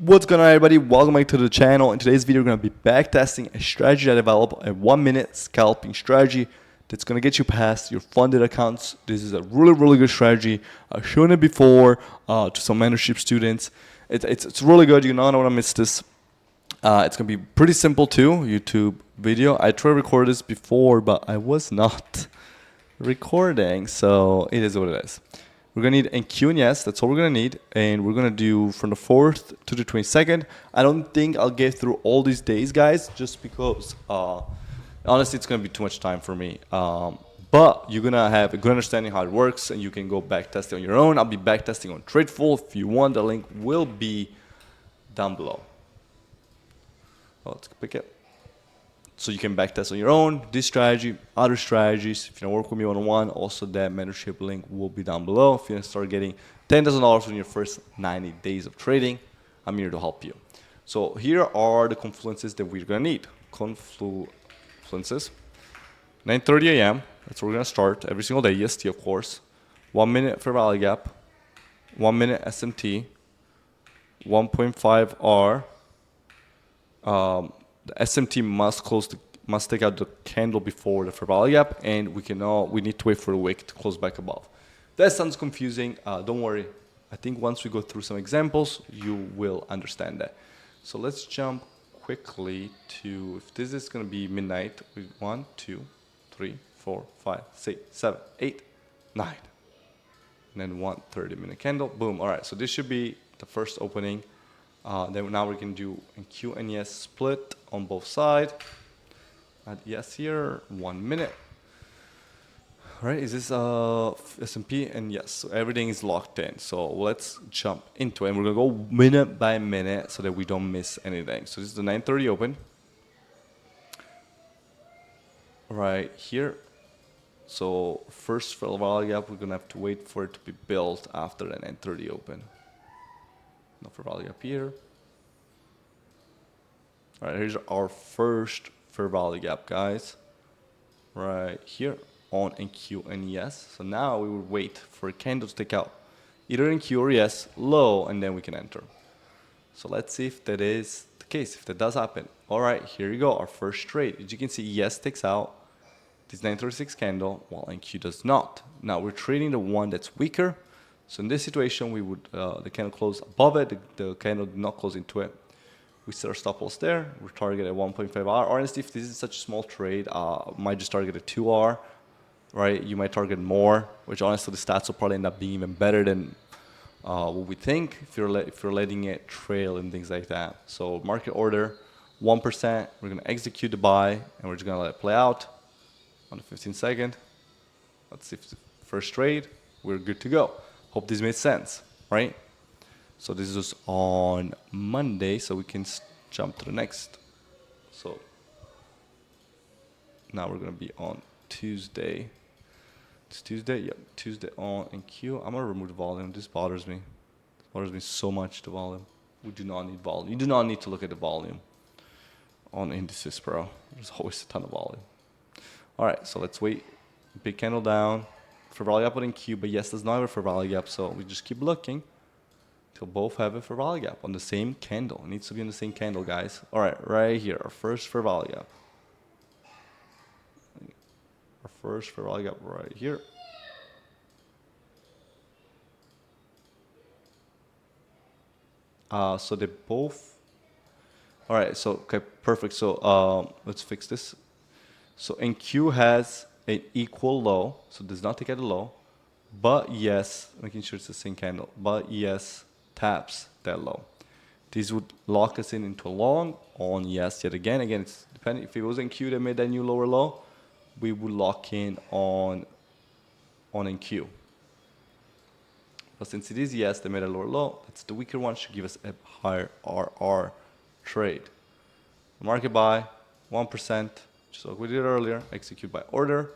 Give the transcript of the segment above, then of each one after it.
What's going on, everybody? Welcome back to the channel. In today's video, we're going to be backtesting a strategy I developed, a 1-minute scalping strategy that's going to get you past your funded accounts. This is a really good strategy. I've shown it before to some mentorship students. It's really good. You're not going to miss this. It's going to be pretty simple too. YouTube video. I tried to record this before, but I was not recording, so it is what it is. We're going to need NQ and yes, that's all we're going to need. And we're going to do from the 4th to the 22nd. I don't think I'll get through all these days, guys, just because, honestly, it's going to be too much time for me. But you're going to have a good understanding how it works, and you can go back test it on your own. I'll be back testing on Tradeful. If you want, the link will be down below. Oh, let's pick it. So you can backtest on your own, this strategy, other strategies. If you want to work with me one-on-one, also that mentorship link will be down below. If you want to start getting $10,000 in your first 90 days of trading, I'm here to help you. So here are the confluences that we're going to need. Confluences. 9:30 a.m. That's where we're going to start every single day. EST, of course. 1 minute fair value gap. 1 minute SMT. 1.5 R. The SMT must take out the candle before the fair value gap, and we need to wait for the wick to close back above. That sounds confusing. Don't worry. I think once we go through some examples, you will understand that. So let's jump quickly to, if this is going to be midnight, 1, 2, 3, 4, 5, 6, 7, 8, 9. And then 1 30-minute candle. Boom. All right. So this should be the first opening. Then now we can do a Q and yes split on both sides. Add yes here, 1 minute. All right, is this S&P? And yes, so everything is locked in. So let's jump into it. And we're going to go minute by minute so that we don't miss anything. So this is the 9:30 open. Right here. So first fair value gap, we're going to have to wait for it to be built after the 9:30 open. No fair value gap here. All right, here's our first fair value gap, guys. Right here on NQ and yes. So now we will wait for a candle to take out either NQ or yes, low, and then we can enter. So let's see if that is the case, if that does happen. All right, here you go, our first trade. As you can see, yes takes out this 936 candle, while NQ does not. Now we're trading the one that's weaker. So in this situation, we would the candle close above it, the candle did not close into it. We set our stop loss there. We target at 1.5 R. Honestly, if this is such a small trade, might just target at 2 R, right? You might target more, which honestly the stats will probably end up being even better than what we think if you're letting it trail and things like that. So market order, 1%. We're gonna execute the buy, and we're just gonna let it play out on the 15-second. Let's see if the first trade. We're good to go. Hope this made sense, right? So this is on Monday, so we can jump to the next. So now we're going to be on Tuesday. It's Tuesday? Yep, Tuesday on NQ. I'm going to remove the volume. This bothers me. It bothers me so much, the volume. We do not need volume. You do not need to look at the volume on indices, bro. There's always a ton of volume. All right, so let's wait. Big candle down. Fair value gap on Q, but yes, does not have a fair value gap, so we just keep looking till both have a fair value gap on the same candle. It needs to be on the same candle, guys. All right, right here, our first fair value gap. Our first fair value gap right here. So they both. All right, so okay, perfect. So let's fix this. So NQ has an equal low, so does not take out a low, but yes, making sure it's the same candle, but yes, taps that low. This would lock us in into a long on yes yet again. Again, it's depending. If it was NQ that made that new lower low, we would lock in on NQ. But since it is yes, they made a lower low, that's the weaker one, should give us a higher RR trade. Market buy, 1%. Just like we did earlier, execute by order.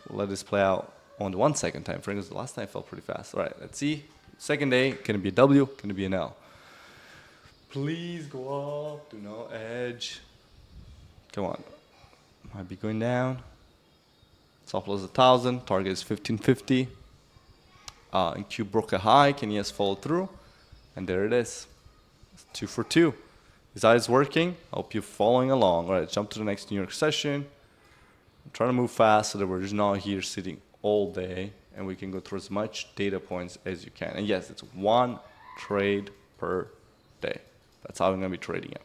We'll let this play out on the 1 second time frame, because the last time it fell pretty fast. All right, let's see. Second day, can it be a W? Can it be an L? Please go up, do no edge. Come on. Might be going down. Stop loss 1,000, target is 1550. And Q broke a high, can yes follow through? And there it is. 2 for 2. Is that is working? I hope you're following along. All right, jump to the next New York session. I'm trying to move fast so that we're just not here sitting all day and we can go through as much data points as you can. And yes, it's one trade per day. That's how I'm going to be trading it.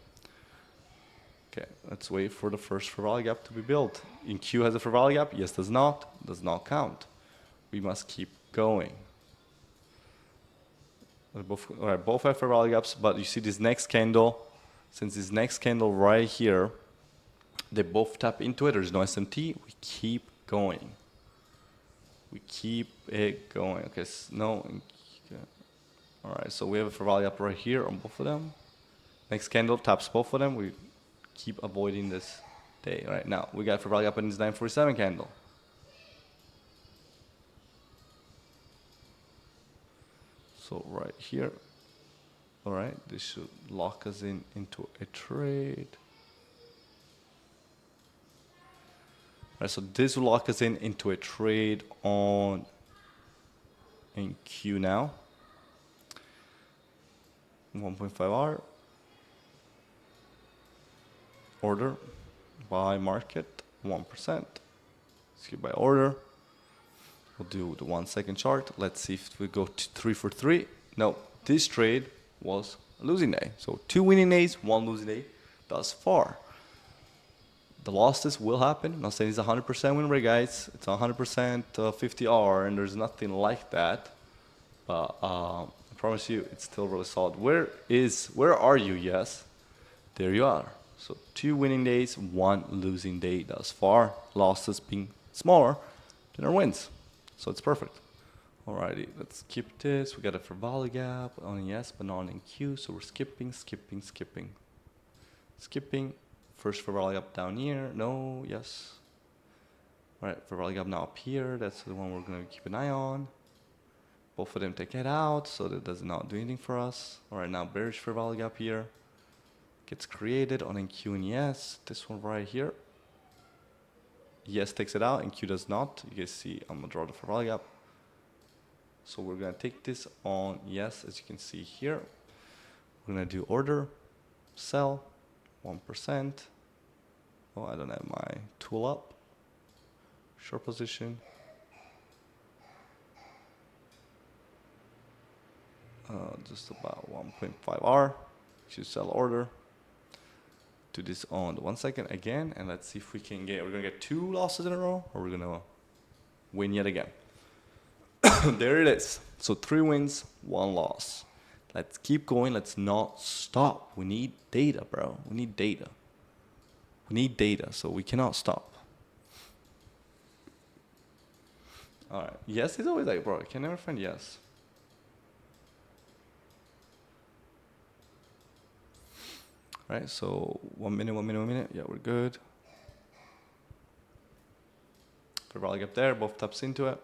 Okay, let's wait for the first fair value gap to be built. In Q has a fair value gap? Yes, does not count. We must keep going. Both have fair value gaps, but you see this next candle, since this next candle right here, they both tap into it, there's no SMT, we keep going. We keep it going. Okay, no. All right, so we have a fair value gap right here on both of them. Next candle taps both of them, we keep avoiding this day. All right, now we got fair value gap in this 947 candle. So right here, all right, this should lock us into a trade. All right, so this will lock us into a trade in Q now. 1.5R. Order by market 1%. Skip by order. We'll do the 1 second chart. Let's see if we go to 3 for 3. No, this trade was a losing day. So 2 winning days, 1 losing day thus far. The losses will happen. I'm not saying it's 100% win rate, guys. It's 100% 50R, and there's nothing like that. But I promise you, it's still really solid. Where are you? Yes, there you are. So 2 winning days, 1 losing day thus far. Losses being smaller than our wins. So it's perfect. Alrighty, let's skip this. We got a fair value gap on yes, but not in Q. So we're skipping. First fair value gap down here. No, yes. Alright, fair value gap now up here. That's the one we're going to keep an eye on. Both of them take it out, so that does not do anything for us. Alright, now bearish fair value gap here. Gets created on NQ and yes. This one right here. Yes takes it out and Q does not. You guys see I'm gonna draw the fair value gap. So we're gonna take this on yes, as you can see here. We're gonna do order, sell, 1%. Oh, I don't have my tool up. Short position. Just about 1.5R. Should sell order. Do this on the 1 second again, and let's see if we can we're gonna get 2 losses in a row, or we're gonna win yet again. There it is. So 3 wins, 1 loss. Let's keep going. Let's not stop. We need data, bro. We need data, so we cannot stop. All right. Yes is always like, bro, I can never find yes. Right, so 1 minute. Yeah, we're good. Fair value gap there, both taps into it.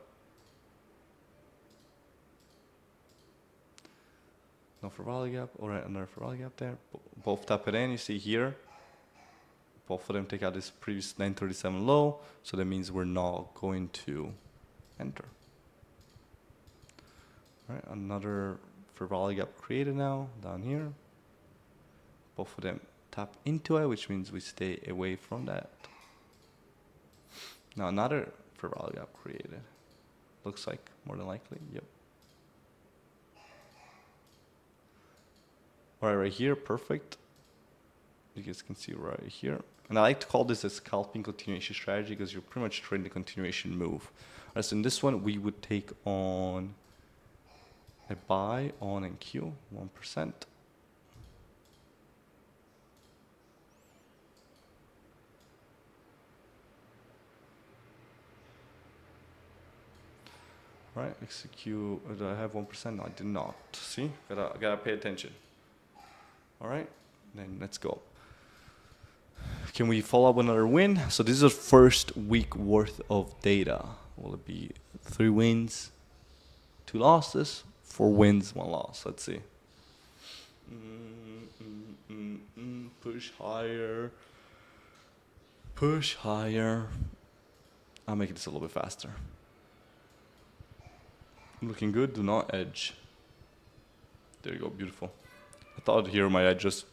No fair value gap. All right, another fair value gap there. Both tap it in. You see here. Both of them take out this previous 937 low, so that means we're not going to enter. All right, another fair value gap created now down here. Both of them tap into it, which means we stay away from that. Now another fair value gap created. Looks like, more than likely, yep. All right here, perfect. You guys can see right here. And I like to call this a scalping continuation strategy because you're pretty much trading the continuation move. All right, so in this one, we would take on a buy on NQ, 1%. Right, execute. Do I have 1%? No, I did not. See, gotta pay attention. All right, then let's go. Can we follow up another win? So this is the first week worth of data. Will it be 3 wins, 2 losses, 4 wins, 1 loss? Let's see. Push higher. Push higher. I'll make this a little bit faster. Looking good, do not edge. There you go, beautiful. I thought here my address,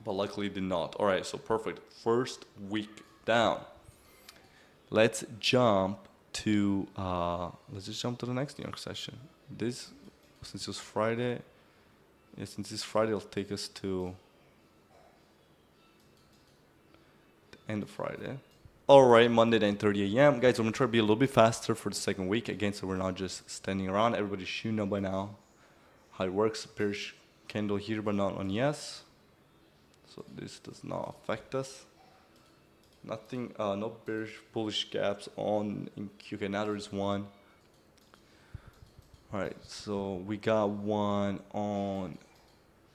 but luckily did not. All right, so perfect. First week down. Let's jump to let's just jump to the next New York session. This, since it's Friday, yeah, since it's Friday, it'll take us to the end of Friday. All right, Monday 9:30 a.m. Guys, I'm gonna try to be a little bit faster for the second week again, so we're not just standing around. Everybody should know by now how it works. Bearish candle here, but not on yes. So this does not affect us. Nothing, no bearish bullish gaps on in QK. Now there's one. All right, so we got one on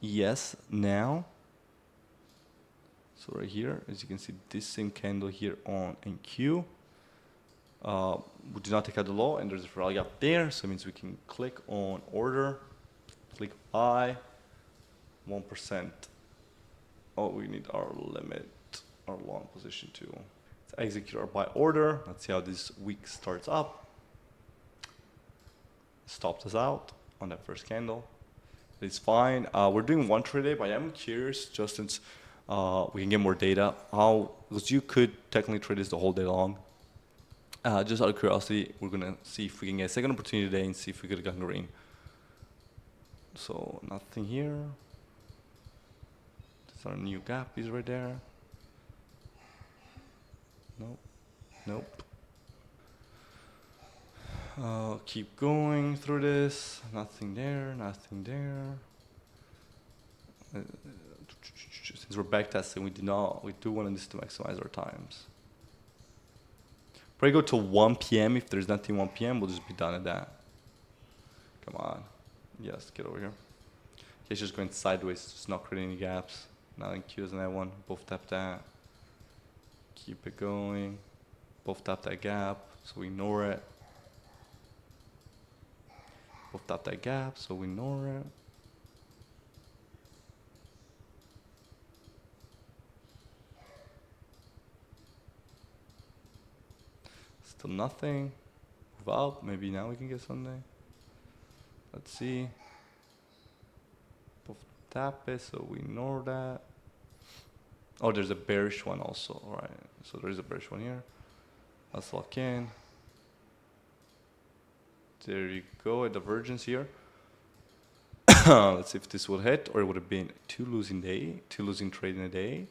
yes now. So right here, as you can see, this same candle here on NQ. We did not take out the low, and there's a rally gap there, so it means we can click on order, click buy, 1%. Oh, we need our limit, our long position too. Let's execute our buy order. Let's see how this week starts up. Stopped us out on that first candle. It's fine. We're doing one trade a day, but I'm curious, just since we can get more data, how, because you could technically trade this the whole day long. Just out of curiosity, we're gonna see if we can get a second opportunity today and see if we could get green. So nothing here. There's our new gap is right there. Nope. Nope. Keep going through this. Nothing there. Nothing there. Since we're backtesting, we do want this to maximize our times. Probably go to 1 p.m. If there's nothing 1 p.m., we'll just be done at that. Come on. Yes, get over here. Okay, it's just going sideways, just not creating any gaps. Nothing cues on that one. Both tap that. Keep it going. Both tap that gap, so we ignore it. Both tap that gap, so we ignore it. Still nothing. Move up. Maybe now we can get something. Let's see. Both tap it, so we ignore that. Oh, there's a bearish one also. All right. So there's a bearish one here. Let's lock in. There you go. A divergence here. Let's see if this will hit, or it would have been two losing trade in a day.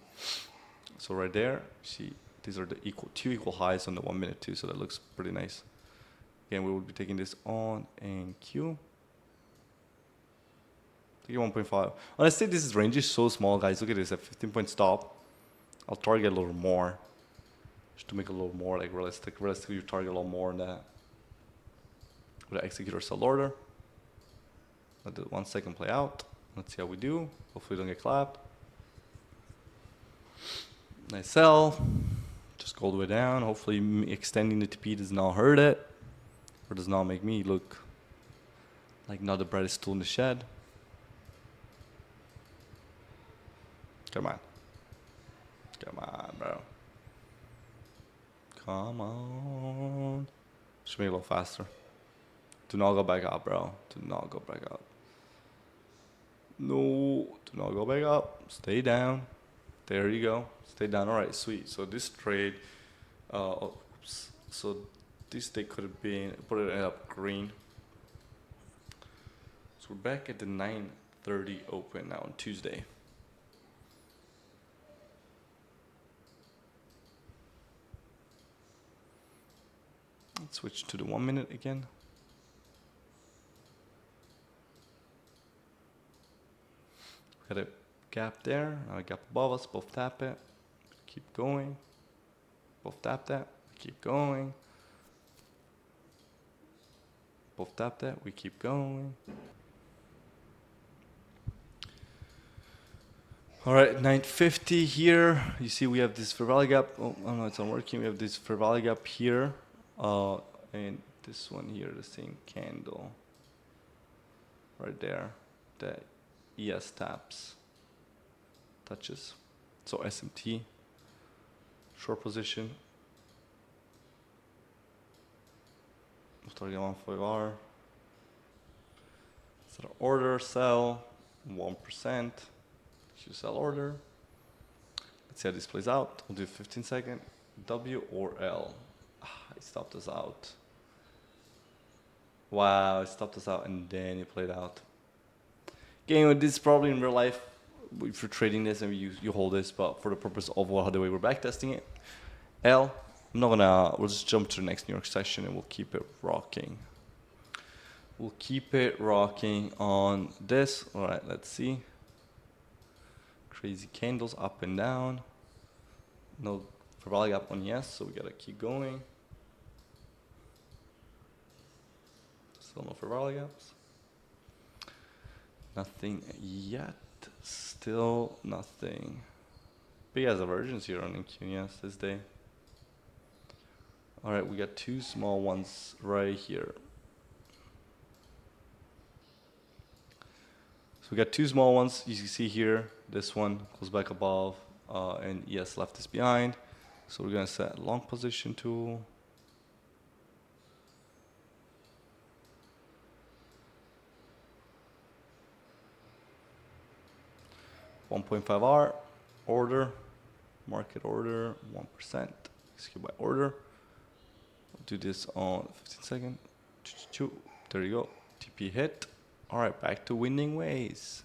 So right there, see, these are the two equal highs on the 1 minute too, so that looks pretty nice. Again, we will be taking this on and Q. Take 1.5. Honestly, this range is so small, guys. Look at this, a 15-point stop. I'll target a little more, just to make it a little more like realistic. Realistically, you target a little more than that. We'll execute our sell order. Let the 1 second play out. Let's see how we do. Hopefully, we don't get clapped. Nice sell. Just go all the way down. Hopefully, extending the TP does not hurt it, or does not make me look like not the brightest tool in the shed. Come on. Come on, bro. Come on. Should make it a little faster. Do not go back up, bro. Do not go back up. No. Do not go back up. Stay down. There you go. Stay down. All right, sweet. So this trade, oops. So this day could have been, put it up green. So we're back at the 9:30 open now on Tuesday. Let's switch to the 1 minute again. Got a gap there, a gap above us, both tap it, keep going. Both tap that, keep going. Both tap that, we keep going. All right, 950 here. You see we have this fair value gap. Oh, no, it's not working. We have this fair value gap here. And this one here, the same candle. Right there. That ES taps. Touches. So SMT. Short position. Target 1.5R. So order, sell. 1%. Choose sell order. Let's see how this plays out. We'll do 15 second. W or L. It stopped us out. Wow, it stopped us out and then it played out. Again, this is probably in real life, if you're trading this and you hold this, but for the purpose of the way we're backtesting it, L, we'll just jump to the next New York session and we'll keep it rocking. We'll keep it rocking on this. All right, let's see. Crazy candles up and down. No fair value gap on yes, so we gotta keep going. Still no fair value gaps. Nothing yet. Still nothing. Big as divergence here on NQ, yes, this day. All right, we got two small ones right here. So we got two small ones. You can see here, this one goes back above, and yes, left is behind. So we're gonna set long position tool. $1.5R order, market order, 1%. Execute by order. We'll do this on 15 seconds. There you go. TP hit. All right, back to winning ways.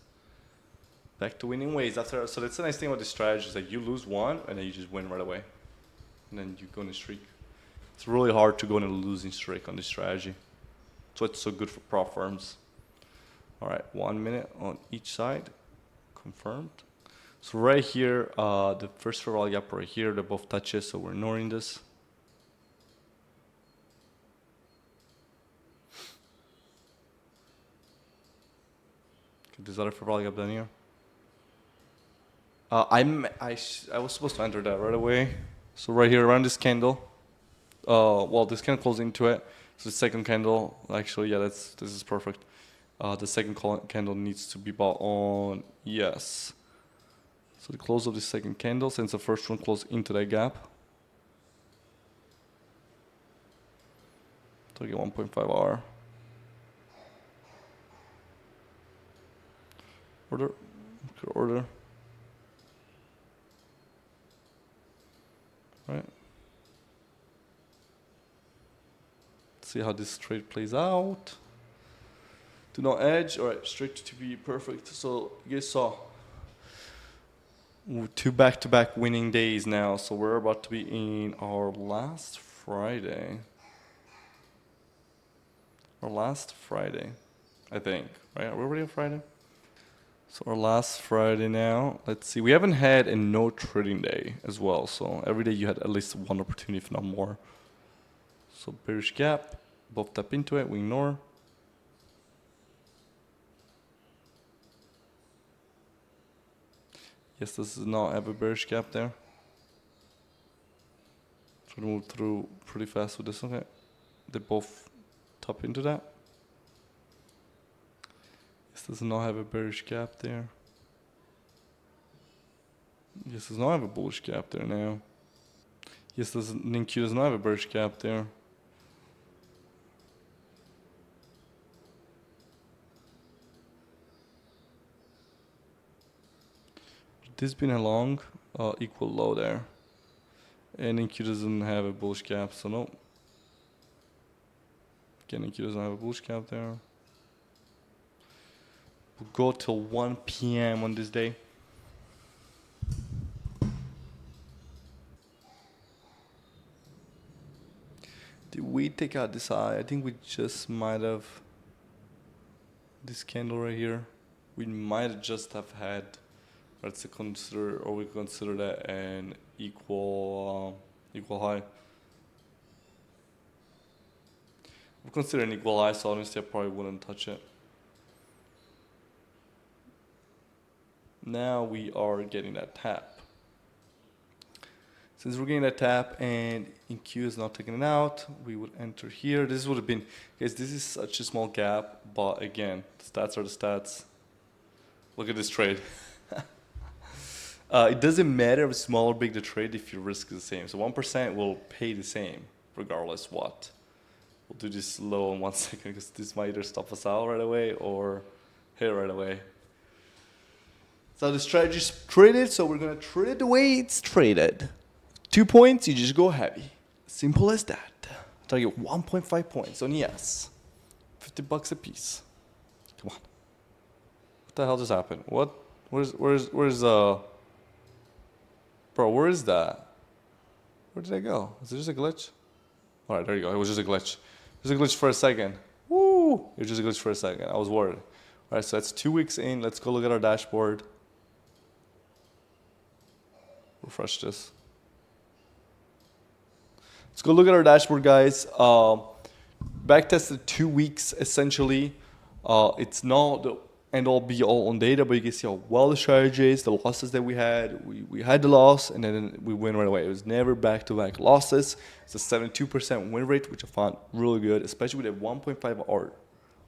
Back to winning ways. So that's the nice thing about this strategy is that you lose one and then you just win right away, and then you go on a streak. It's really hard to go on a losing streak on this strategy. That's why it's so good for prop firms. All right, 1 minute on each side. Confirmed. So right here, the first fair value gap right here, they're both touches, so we're ignoring this. Okay, there's other fair value gap down here. I was supposed to enter that right away. So right here around this candle, well, this candle closed into it. So the second candle, actually, yeah, this is perfect. The second candle needs to be bought on yes. So the close of the second candle, since the first one closed into that gap. Target 1.5R. Order. Right. Let's see how this trade plays out. Do not edge. All right, straight to be perfect. So you guys saw 2 back-to-back winning days now. So we're about to be in our last Friday. I think. Right? Are we already on Friday? So our last Friday now. Let's see. We haven't had a no trading day as well. So every day you had at least one opportunity, if not more. So bearish gap. Both tap into it. We ignore. Yes, this does not have a bearish gap there. Try to move through pretty fast with this. Okay. They both tap into that. This does not have a bearish gap there. Yes, does not have a bullish gap there now. Yes, NQ does not have a bearish gap there. This been a long equal low there. And NQ doesn't have a bullish gap, so no. Again, NQ doesn't have a bullish gap there. We'll go till 1 p.m. on this day. Did we take out this eye? I think we just might have this candle right here. We might just have had, let's consider, or we consider that an equal high. We consider an equal high, so honestly I probably wouldn't touch it. Now we are getting that tap. Since we're getting that tap and NQ is not taking it out, we would enter here. This would have been, guys, this is such a small gap, but again, the stats are the stats. Look at this trade. It doesn't matter if small or big the trade if your risk is the same. So 1% will pay the same regardless what. We'll do this low in 1 second because this might either stop us out right away or hit right away. So the strategy's traded, so we're gonna trade it the way it's traded. 2 points, you just go heavy. Simple as that. Target 1.5 points on yes. $50 a piece. Come on. What the hell just happened? What? Where's bro, where is that? Where did I go? Is it just a glitch? Alright, there you go. It was just a glitch. It was a glitch for a second. Woo! It was just a glitch for a second. I was worried. Alright, so that's 2 weeks in. Let's go look at our dashboard. Refresh this. Let's go look at our dashboard, guys. Backtested 2 weeks essentially. It's not the end all be all on data, but you can see how well the strategy is, the losses that we had. We had the loss and then we win right away. It was never back-to-back losses. It's a 72% win rate, which I found really good, especially with a 1.5 R,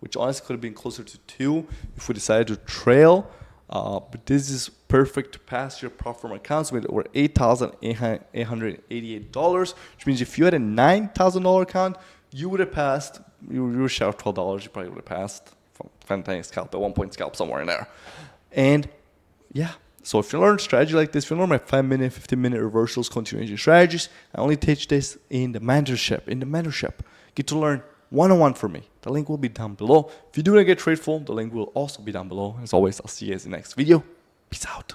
which honestly could have been closer to 2 if we decided to trail. But this is perfect to pass your profit from accounts with over $8,888, which means if you had a $9,000 account, you would have passed. You were short $12, you probably would have passed from Fantastic Scalp at 1 point scalp somewhere in there. And yeah, so if you learn strategy like this, if you learn my 5-minute, 15-minute reversals, continuation strategies, I only teach this in the mentorship. Get to learn one-on-one from me. The link will be down below. If you do want to get tradeful, the link will also be down below. As always, I'll see you guys in the next video. Peace out.